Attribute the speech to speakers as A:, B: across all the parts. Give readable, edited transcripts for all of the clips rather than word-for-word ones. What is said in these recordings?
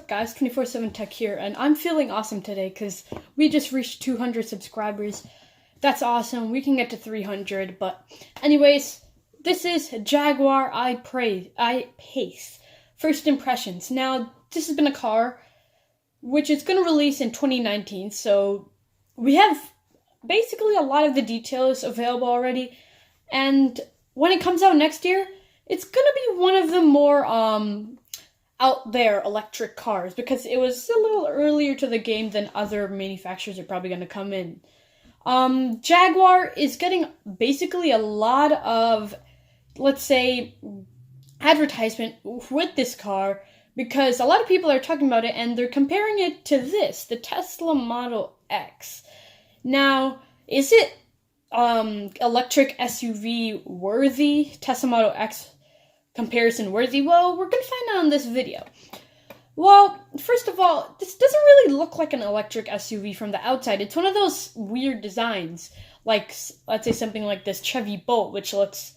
A: up, guys? 24/7 Tech here, and I'm feeling awesome today because we just reached 200 subscribers. That's awesome. We can get to 300, but anyways, this is Jaguar I Pace. First impressions. Now, this has been a car which is going to release in 2019, so we have basically a lot of the details available already, and when it comes out next year, it's going to be one of the more out there electric cars because it was a little earlier to the game than other manufacturers are probably going to come in. Jaguar is getting basically a lot of, let's say, advertisement with this car because a lot of people are talking about it and they're comparing it to the Tesla Model X. Now, is it electric SUV worthy, Tesla Model X comparison worthy? Well, we're going to find out in this video. Well, first of all, this doesn't really look like an electric SUV from the outside. It's one of those weird designs, like, let's say something like this Chevy Bolt, which looks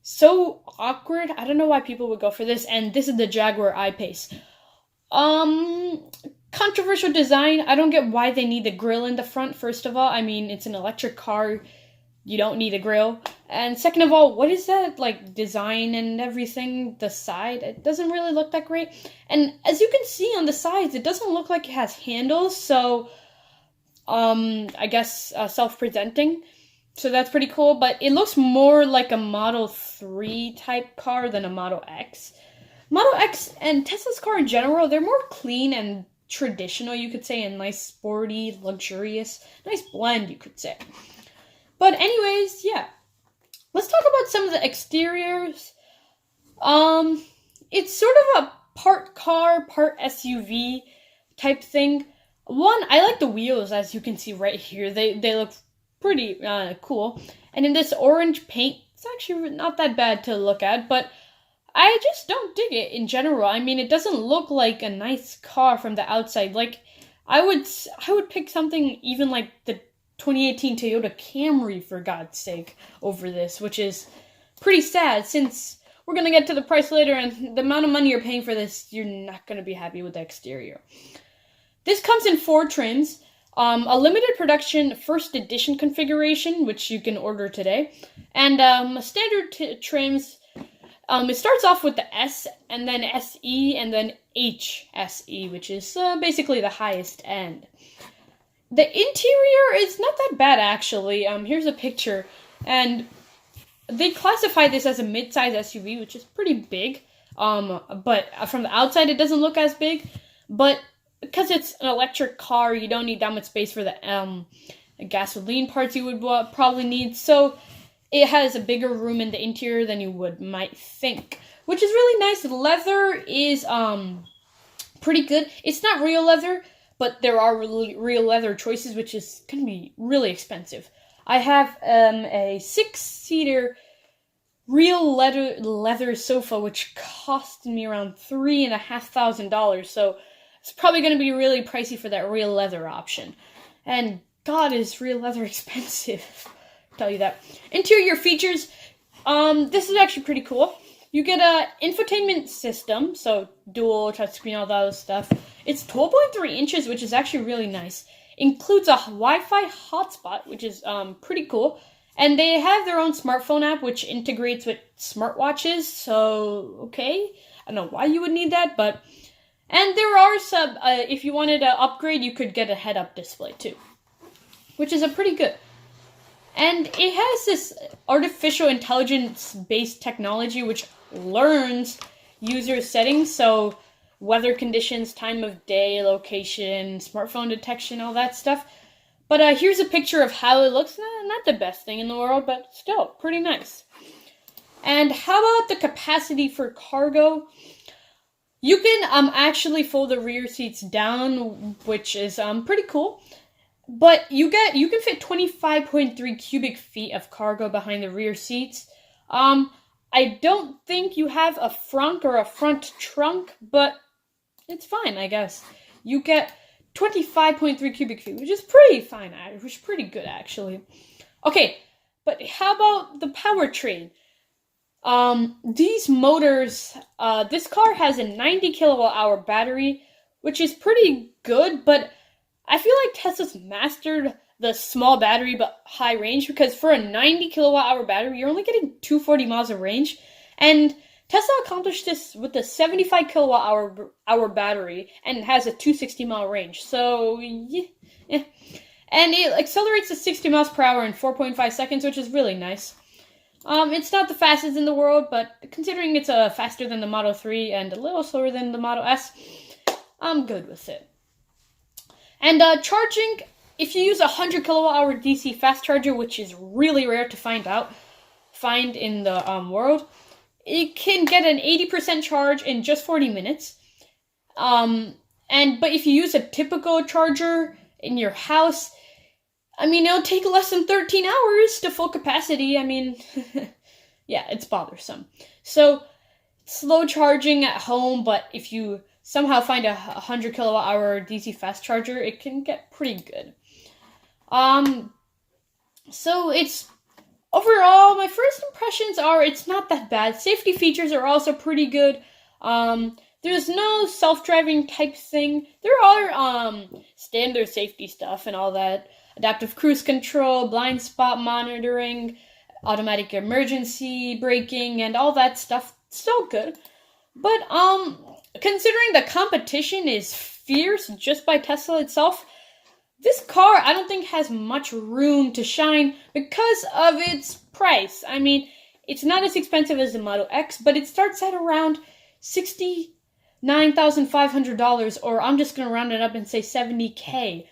A: so awkward. I don't know why people would go for this, and this is the Jaguar I-Pace. Controversial design. I don't get why they need the grille in the front, first of all. I mean, it's an electric car. You don't need a grille. And second of all, what is that, like, design and everything? The side, it doesn't really look that great. And as you can see on the sides, it doesn't look like it has handles, so, I guess, self-presenting. So that's pretty cool, but it looks more like a Model 3 type car than a Model X. Model X and Tesla's car in general, they're more clean and traditional, you could say, and nice, sporty, luxurious, nice blend, you could say. But anyways, yeah. Let's talk about some of the exteriors. It's sort of a part car, part SUV type thing. One, I like the wheels, as you can see right here. They look pretty cool. And in this orange paint, it's actually not that bad to look at, but I just don't dig it in general. I mean, it doesn't look like a nice car from the outside. Like, I would pick something even like the 2018 Toyota Camry, for God's sake, over this, which is pretty sad since we're going to get to the price later, and the amount of money you're paying for this, you're not going to be happy with the exterior. This comes in 4 trims. A limited production first edition configuration, which you can order today, and standard trims. It starts off with the S, and then SE, and then HSE, which is basically the highest end. The interior is not that bad, actually. Here's a picture, and they classify this as a mid-size SUV, which is pretty big. But from the outside, it doesn't look as big. But because it's an electric car, you don't need that much space for the gasoline parts you would probably need. So it has a bigger room in the interior than you might think, which is really nice. The leather is pretty good. It's not real leather, but there are real leather choices, which is going to be really expensive. I have a 6-seater real leather sofa, which cost me around $3,500. So it's probably going to be really pricey for that real leather option. And God, is real leather expensive. I'll tell you that. Interior features. This is actually pretty cool. You get a infotainment system, so dual touchscreen, all that stuff. It's 12.3 inches, which is actually really nice. Includes a Wi-Fi hotspot, which is pretty cool. And they have their own smartphone app, which integrates with smartwatches. So, okay. I don't know why you would need that, but... And there are some, if you wanted to upgrade, you could get a head-up display, too. Which is a pretty good. And it has this artificial intelligence-based technology, which learns user settings, so weather conditions, time of day, location, smartphone detection, all that stuff. But here's a picture of how it looks. Not the best thing in the world, but still pretty nice. And how about the capacity for cargo? You can actually fold the rear seats down, which is pretty cool. But you can fit 25.3 cubic feet of cargo behind the rear seats. I don't think you have a frunk or a front trunk, but it's fine, I guess. You get 25.3 cubic feet, which is pretty fine, which is pretty good, actually. Okay, but how about the powertrain? These motors, this car has a 90 kilowatt hour battery, which is pretty good, but I feel like Tesla's mastered the small battery but high range, because for a 90 kilowatt hour battery, you're only getting 240 miles of range. And Tesla accomplished this with a 75 kilowatt hour battery and has a 260 mile range. So, yeah. And it accelerates to 60 miles per hour in 4.5 seconds, which is really nice. It's not the fastest in the world, but considering it's faster than the Model 3 and a little slower than the Model S, I'm good with it. And charging, if you use a 100 kilowatt hour DC fast charger, which is really rare to find in the world, it can get an 80% charge in just 40 minutes. But if you use a typical charger in your house, I mean, it'll take less than 13 hours to full capacity. I mean, yeah, it's bothersome. So, slow charging at home, but if you somehow find a 100 kilowatt hour DC fast charger, it can get pretty good. So it's overall, my first impressions are it's not that bad. Safety features are also pretty good. There's no self-driving type thing. There are standard safety stuff and all that. Adaptive cruise control, blind spot monitoring, automatic emergency braking, and all that stuff. Still good. But considering the competition is fierce just by Tesla itself, this car I don't think has much room to shine because of its price. I mean, it's not as expensive as the Model X, but it starts at around $69,500, or I'm just going to round it up and say $70K.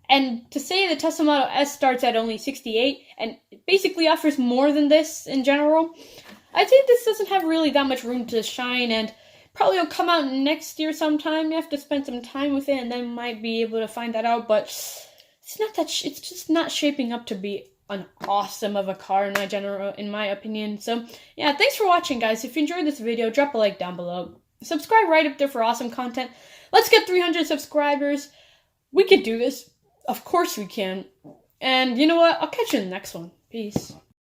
A: And to say the Tesla Model S starts at only $68 and it basically offers more than this in general, I think this doesn't have really that much room to shine, and probably will come out next year sometime. You have to spend some time with it and then might be able to find that out, but it's just not shaping up to be an awesome of a car in my opinion. So yeah, thanks for watching, guys. If you enjoyed this video, drop a like down below. Subscribe right up there for awesome content. Let's get 300 subscribers. We can do this. Of course we can. And you know what? I'll catch you in the next one. Peace.